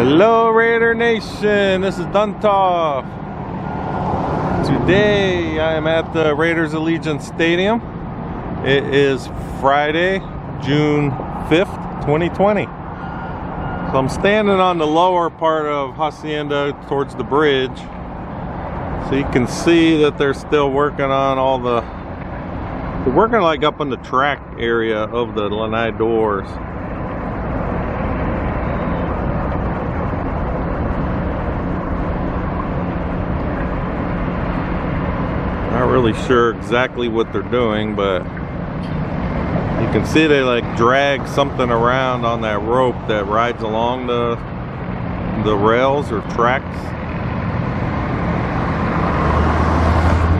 Hello Raider Nation, this is Duntoff. Today I am at the Raiders Allegiant Stadium. It is Friday, June 5th, 2020. So I'm standing on the lower part of Hacienda towards the bridge. So you can see that they're still working on all they're working like up in the track area of the lanai doors. Not really sure exactly what they're doing, but you can see they like drag something around on that rope that rides along the rails or tracks.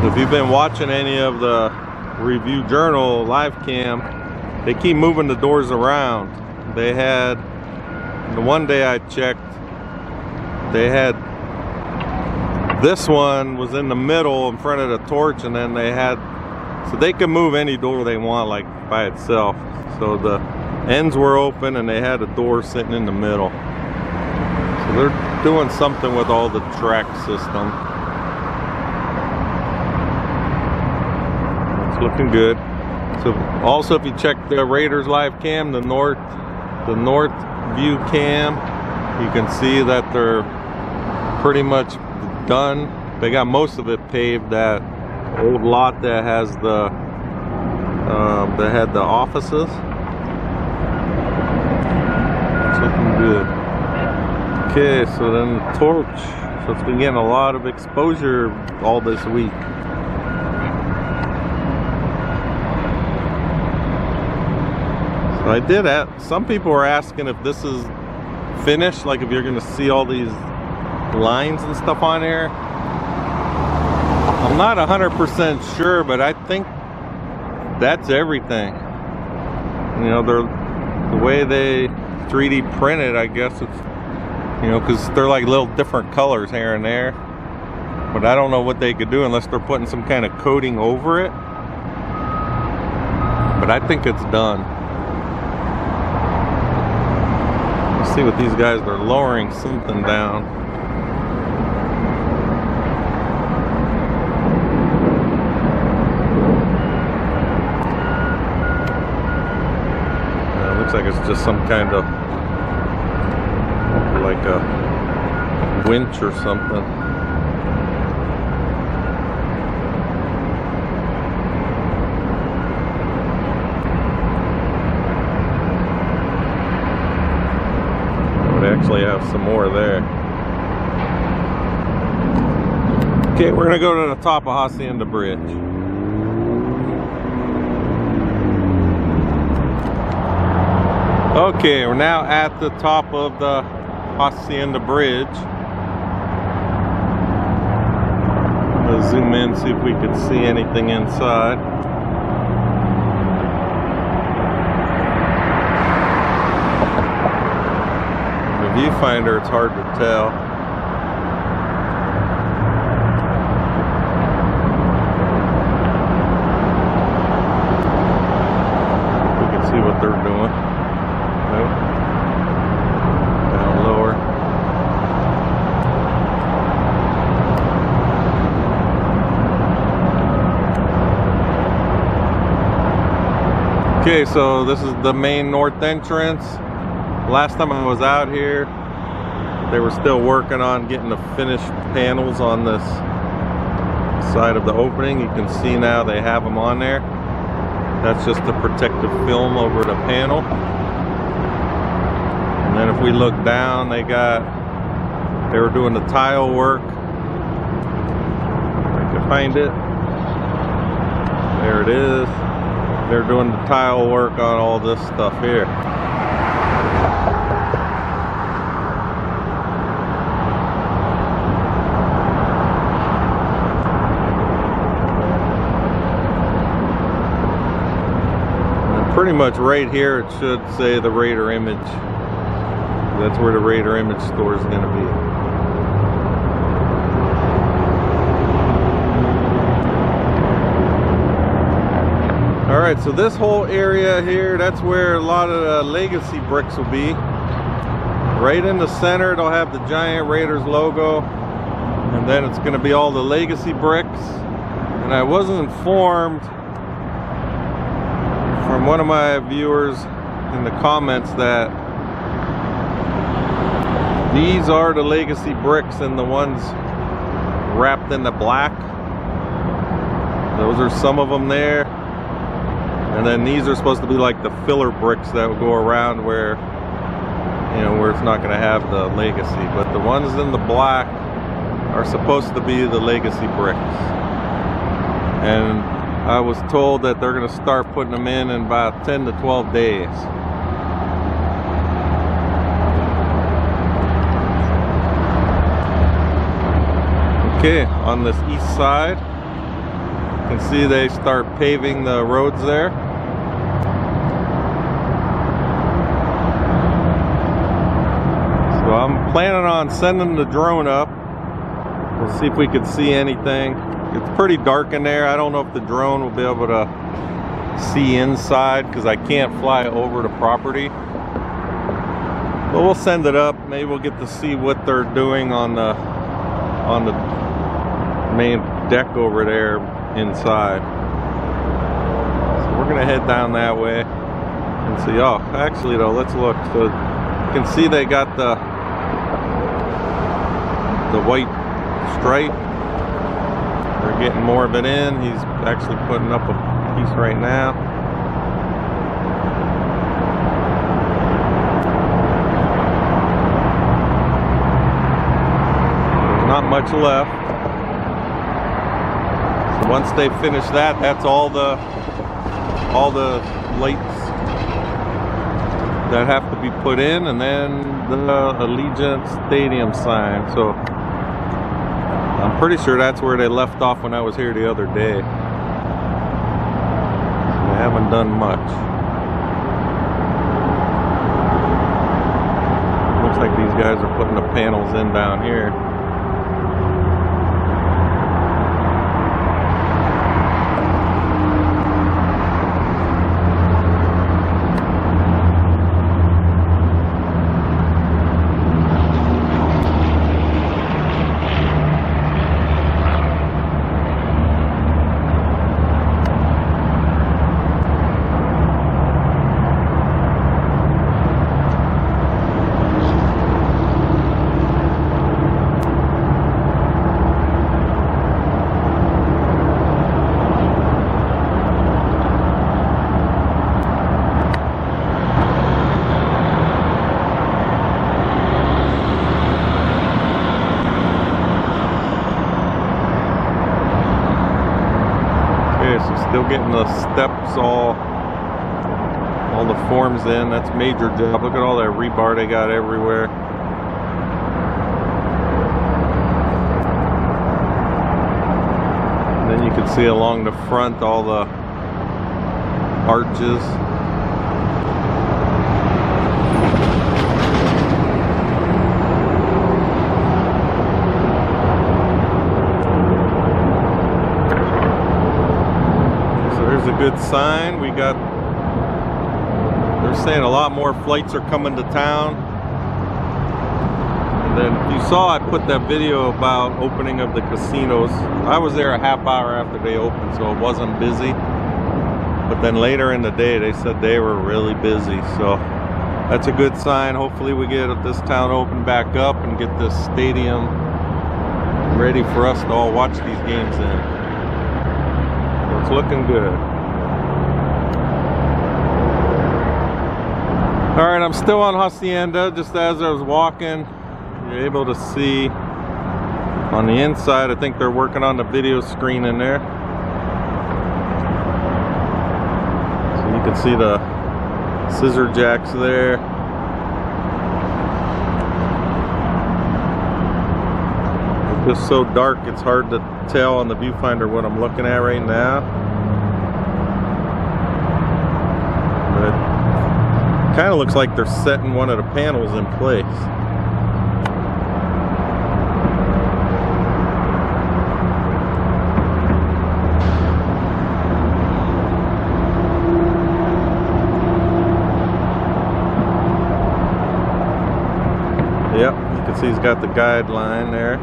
If you've been watching any of the Review Journal live cam, they keep moving the doors around. They had, the one day I checked, they had this one was in the middle in front of the torch, and then they had, so they could move any door they want like by itself. So the ends were open and they had a door sitting in the middle. So they're doing something with all the track system. It's looking good. So also, if you check the Raiders live cam, the north view cam, you can see that they're pretty much done. They got most of it paved. That old lot that has that had the offices. It's looking good. Okay, so then the torch. So it's been getting a lot of exposure all this week. So I did that. Some people were asking if this is finished, like if you're gonna see all these lines and stuff on here. I'm not 100% sure, but I think that's everything. You know, the way they 3D print it, I guess it's, you know, because they're like little different colors here and there. But I don't know what they could do unless they're putting some kind of coating over it. But I think it's done. Let's see what these guys are lowering something down. Looks like it's just some kind of like a winch or something. They actually have some more there. Okay, we're gonna go to the top of Hacienda Bridge. Okay, we're now at the top of the Hacienda Bridge. I'm gonna zoom in, see if we can see anything inside. The viewfinder, it's hard to tell. We can see what they're doing. Nope. Down lower. Okay, so this is the main north entrance. Last time I was out here, they were still working on getting the finished panels on this side of the opening. You can see now they have them on there. That's just the protective film over the panel. And then if we look down, they were doing the tile work. If I can find it. There it is. They're doing the tile work on all this stuff here. And pretty much right here it should say the Raider image. That's where the Raider image store is going to be. Alright, so this whole area here, that's where a lot of the legacy bricks will be. Right in the center, it'll have the giant Raiders logo, and then it's going to be all the legacy bricks. And I was informed from one of my viewers in the comments that these are the legacy bricks, and the ones wrapped in the black, those are some of them there. And then these are supposed to be like the filler bricks that will go around where, you know, where it's not going to have the legacy. But the ones in the black are supposed to be the legacy bricks. And I was told that they're going to start putting them in about 10 to 12 days. Okay, on this east side, you can see they start paving the roads there. So I'm planning on sending the drone up. We'll see if we can see anything. It's pretty dark in there. I don't know if the drone will be able to see inside because I can't fly over the property. But we'll send it up. Maybe we'll get to see what they're doing on the main deck over there inside. So we're gonna head down that way and see. Oh, actually though, let's look. So you can see they got the white stripe. They're getting more of it in. He's actually putting up a piece right now. There's not much left. So once they finish that, that's all the lights that have to be put in, and then the Allegiant Stadium sign. So I'm pretty sure that's where they left off when I was here the other day. So they haven't done much. Looks like these guys are putting the panels in down here. Still getting the steps, all the forms in. That's major job. Look at all that rebar they got everywhere. And then you can see along the front all the arches. There's a good sign. We got, they're saying a lot more flights are coming to town. And then if you saw, I put that video about opening of the casinos. I was there a half hour after they opened, so it wasn't busy. But then later in the day, they said they were really busy. So that's a good sign. Hopefully we get this town open back up and get this stadium ready for us to all watch these games in. It's looking good. Alright, I'm still on Hacienda. Just as I was walking, you're able to see on the inside, I think they're working on the video screen in there. So you can see the scissor jacks there. It's just so dark, it's hard to tell on the viewfinder what I'm looking at right now. But it kind of looks like they're setting one of the panels in place. see he's got the guideline there.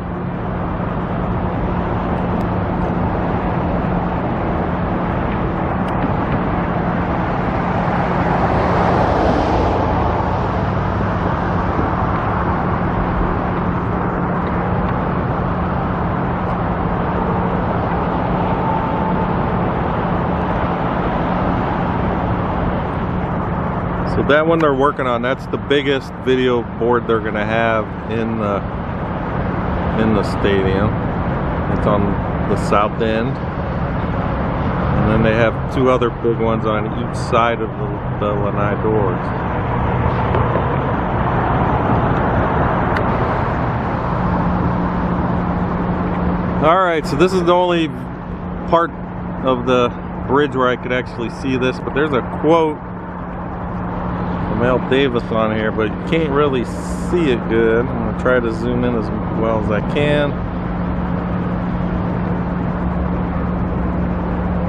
So that one they're working on, that's the biggest video board they're gonna have in the stadium. It's on the south end. And then they have two other big ones on each side of the lanai doors. Alright, so this is the only part of the bridge where I could actually see this, but there's a quote Mel Davis on here, but you can't really see it good. I'm gonna try to zoom in as well as I can.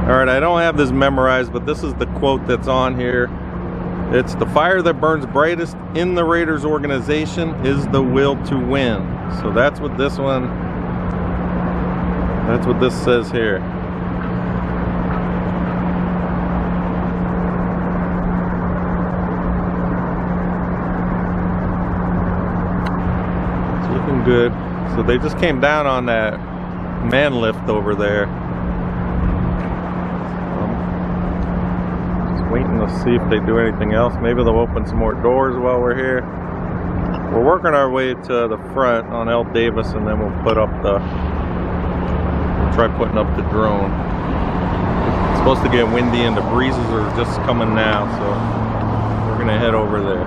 Alright, I don't have this memorized, but this is the quote that's on here. It's, "The fire that burns brightest in the Raiders organization is the will to win." So that's what this says here. Looking good. So they just came down on that man lift over there. Just waiting to see if they do anything else. Maybe they'll open some more doors while we're here. We're working our way to the front on L. Davis, and then we'll try putting up the drone. It's supposed to get windy and the breezes are just coming now, so we're gonna head over there.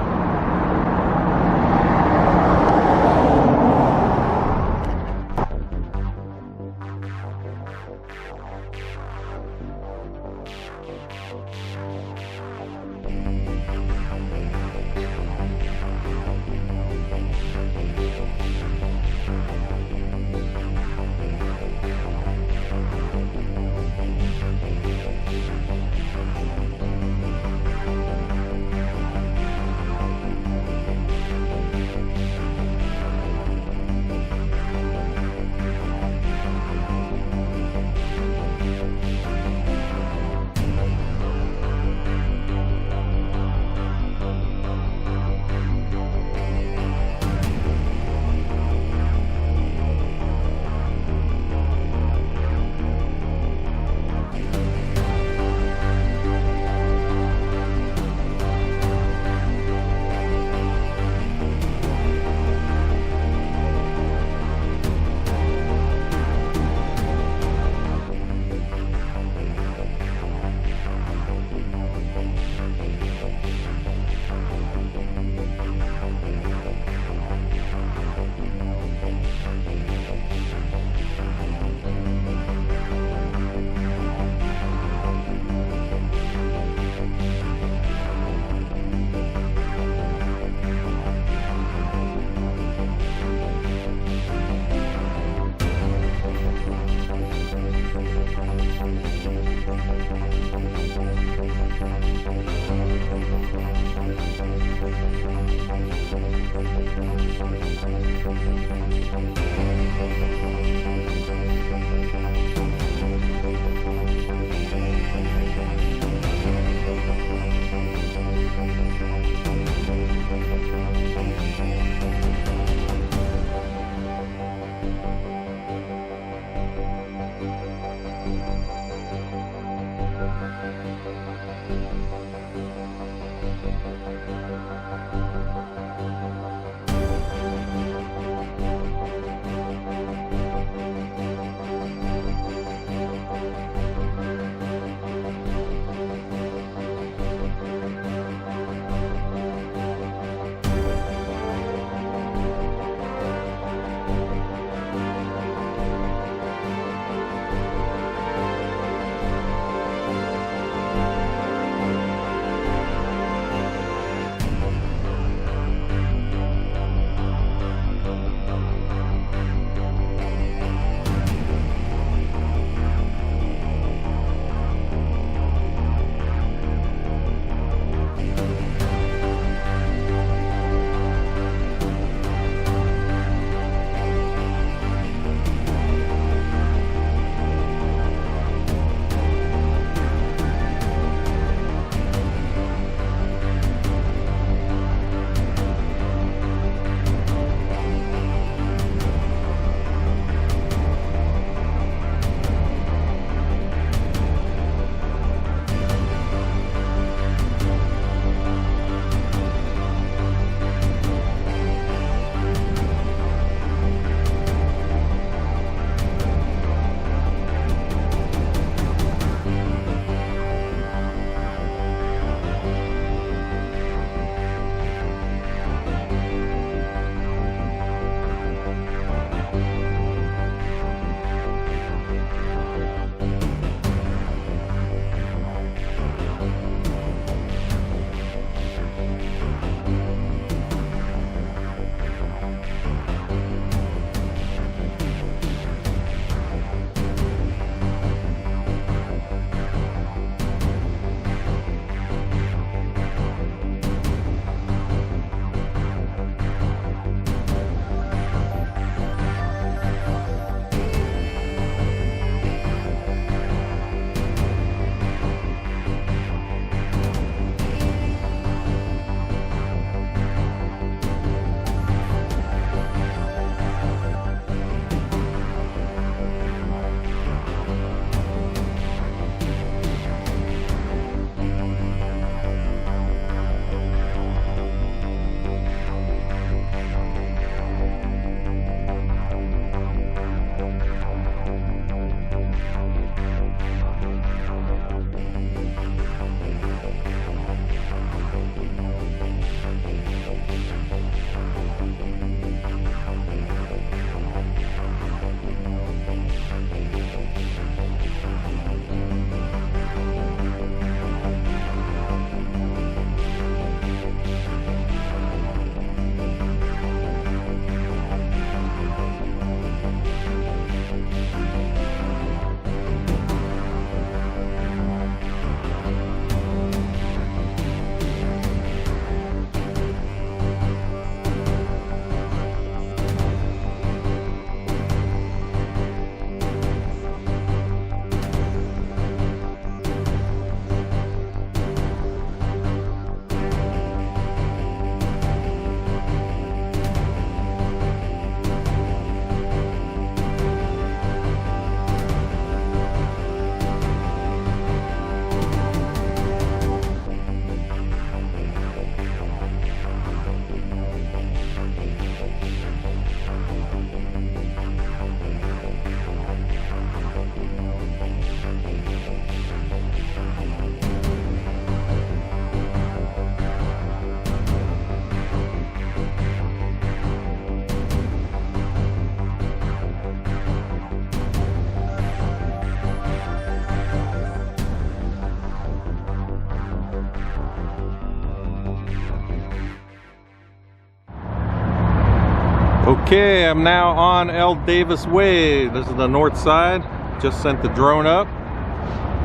Okay, I'm now on L. Davis Way. This is the north side. Just sent the drone up.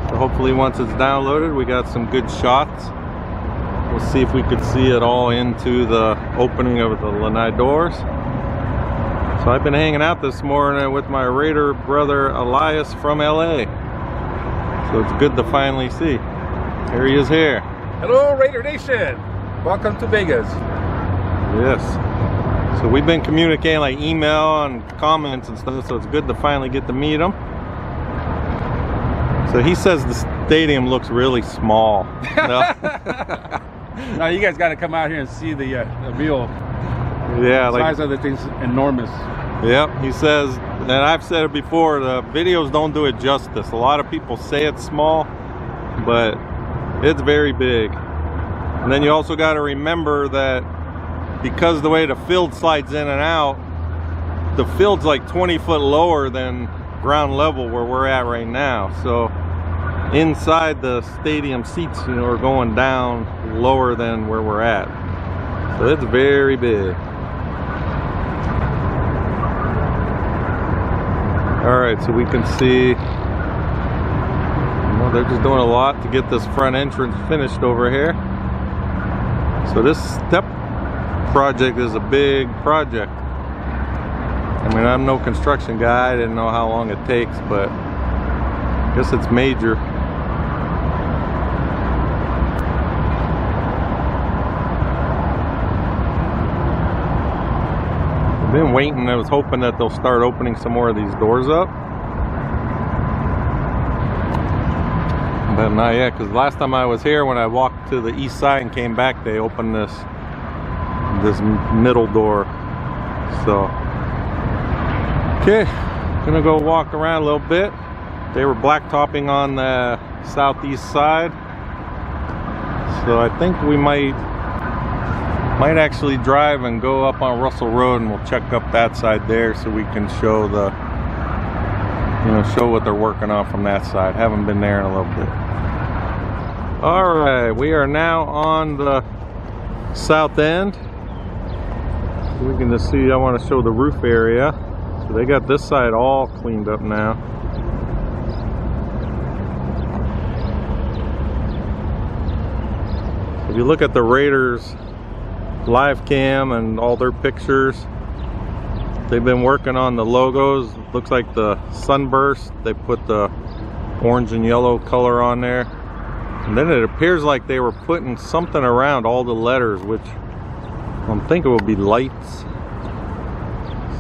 So hopefully once it's downloaded, we got some good shots. We'll see if we could see it all into the opening of the lanai doors. So I've been hanging out this morning with my Raider brother Elias from LA. So it's good to finally see. Here he is here. Hello Raider Nation! Welcome to Vegas. Yes. So we've been communicating like email and comments and stuff, so it's good to finally get to meet him. So he says the stadium looks really small. No? Now you guys got to come out here and see the real size of the thing's enormous. Yep, he says, and I've said it before, the videos don't do it justice. A lot of people say it's small, but it's very big. And then you also got to remember that because the way the field slides in and out, the field's like 20 foot lower than ground level where we're at right now. So inside the stadium seats, you know, are going down lower than where we're at. So it's very big. All right, so we can see, well, they're just doing a lot to get this front entrance finished over here. So this step project is a big project. I mean, I'm no construction guy. I didn't know how long it takes, but I guess it's major. I've been waiting. I was hoping that they'll start opening some more of these doors up, but not yet, because last time I was here, when I walked to the east side and came back, they opened this middle door. So okay, gonna go walk around a little bit. They were blacktopping on the southeast side, so I think we might actually drive and go up on Russell Road, and we'll check up that side there so we can show the, you know, show what they're working on from that side. Haven't been there in a little bit. All right, we are now on the south end. We can just see, I want to show the roof area. So they got this side all cleaned up now. If you look at the Raiders live cam and all their pictures, they've been working on the logos. Looks like the sunburst, they put the orange and yellow color on there. And then it appears like they were putting something around all the letters, which I'm thinking will be lights.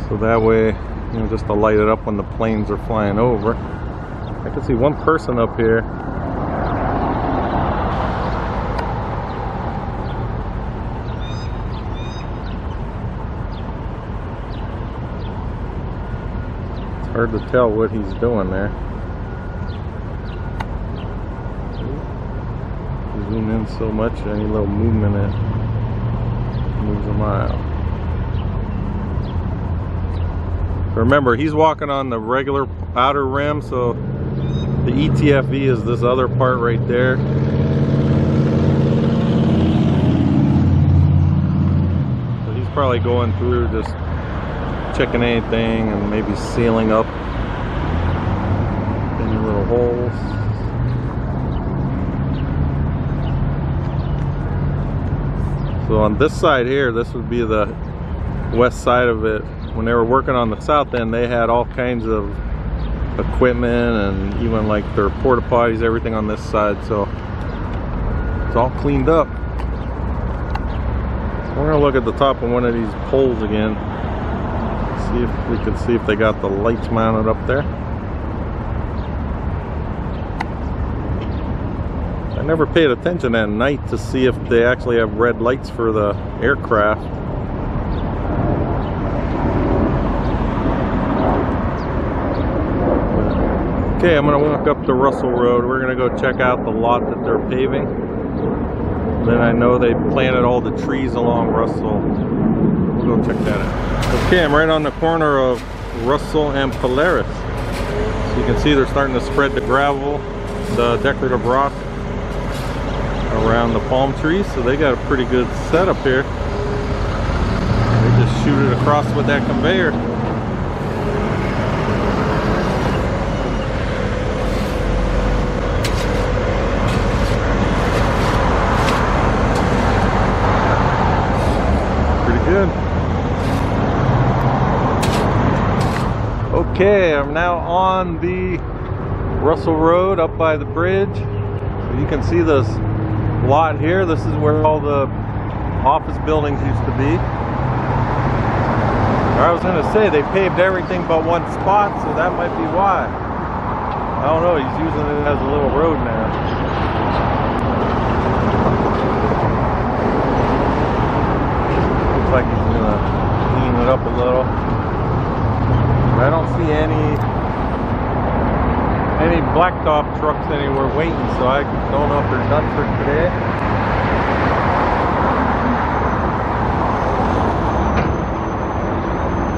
So that way, you know, just to light it up when the planes are flying over. I can see one person up here. It's hard to tell what he's doing there. Zoom in so much, any little movement it moves a mile. Remember, he's walking on the regular outer rim, so the ETFE is this other part right there. So he's probably going through just checking anything and maybe sealing up any little holes. So on this side here, this would be the west side of it. When they were working on the south end, they had all kinds of equipment and even like their porta potties, everything on this side. So it's all cleaned up. So we're gonna look at the top of one of these poles again. See if we can see if they got the lights mounted up there. I never paid attention at night to see if they actually have red lights for the aircraft. Okay, I'm gonna walk up to Russell Road. We're gonna go check out the lot that they're paving. Then I know they planted all the trees along Russell. We'll go check that out. Okay, I'm right on the corner of Russell and Polaris. So you can see they're starting to spread the gravel, the decorative rock around the palm trees. So they got a pretty good setup here. They just shoot it across with that conveyor. Pretty good. Okay, I'm now on the Russell Road up by the bridge. So you can see this lot here. This is where all the office buildings used to be. I was going to say they paved everything but one spot, so that might be why. I don't know, he's using it as a little road now. Looks like he's going to clean it up a little. I don't see any blacktop trucks anywhere waiting, so I don't know if they're done for today.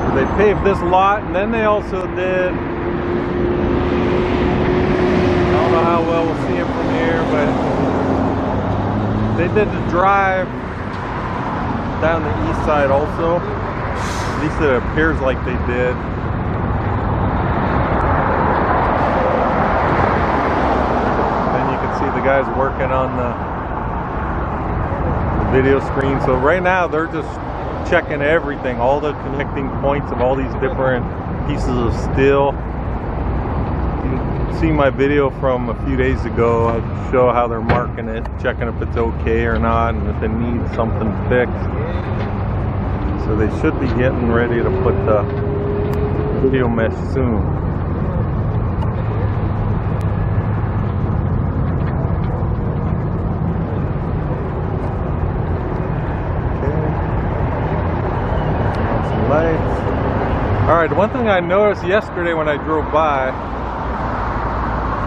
So they paved this lot, and then they also did, I don't know how well we'll see it from here, but they did the drive down the east side also. At least it appears like they did. See the guys working on the video screen. So right now they're just checking everything, all the connecting points of all these different pieces of steel. You can see my video from a few days ago. I show how they're marking it, checking if it's okay or not, and if it needs something fixed. So they should be getting ready to put the video mesh soon. Lights. Alright, one thing I noticed yesterday when I drove by, I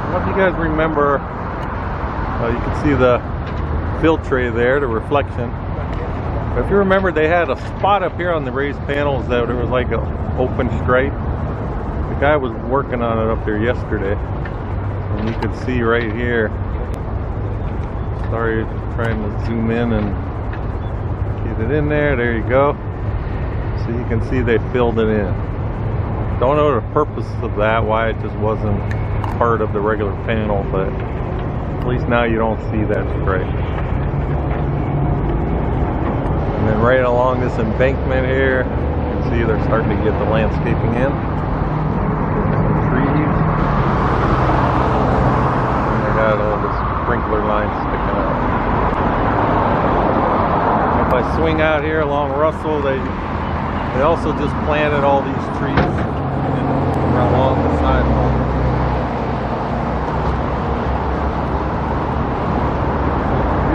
don't know if you guys remember, you can see the filtre there, the reflection. But if you remember, they had a spot up here on the raised panels that there was like an open stripe. The guy was working on it up there yesterday. And you can see right here. Sorry, trying to zoom in and get it in there. There you go. So you can see they filled it in. Don't know the purpose of that, why it just wasn't part of the regular panel, but at least now you don't see that stripe. And then right along this embankment here, you can see they're starting to get the landscaping in. Some trees. And they got all the sprinkler lines sticking out. If I swing out here along Russell, they also just planted all these trees along the sidewalk.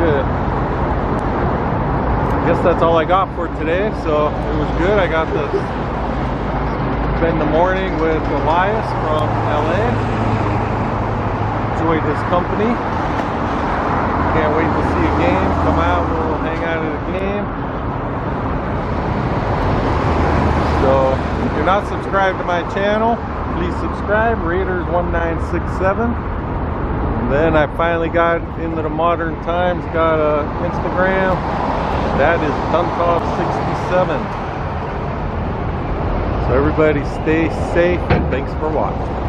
Good. I guess that's all I got for today. So it was good. I got to spend the morning with Elias from LA. Enjoyed his company. Can't wait to see a game. Come out, we'll hang out at a game. So if you're not subscribed to my channel, please subscribe. Raiders1967. And then I finally got into the modern times, got a Instagram. That is Duntov67. So everybody stay safe and thanks for watching.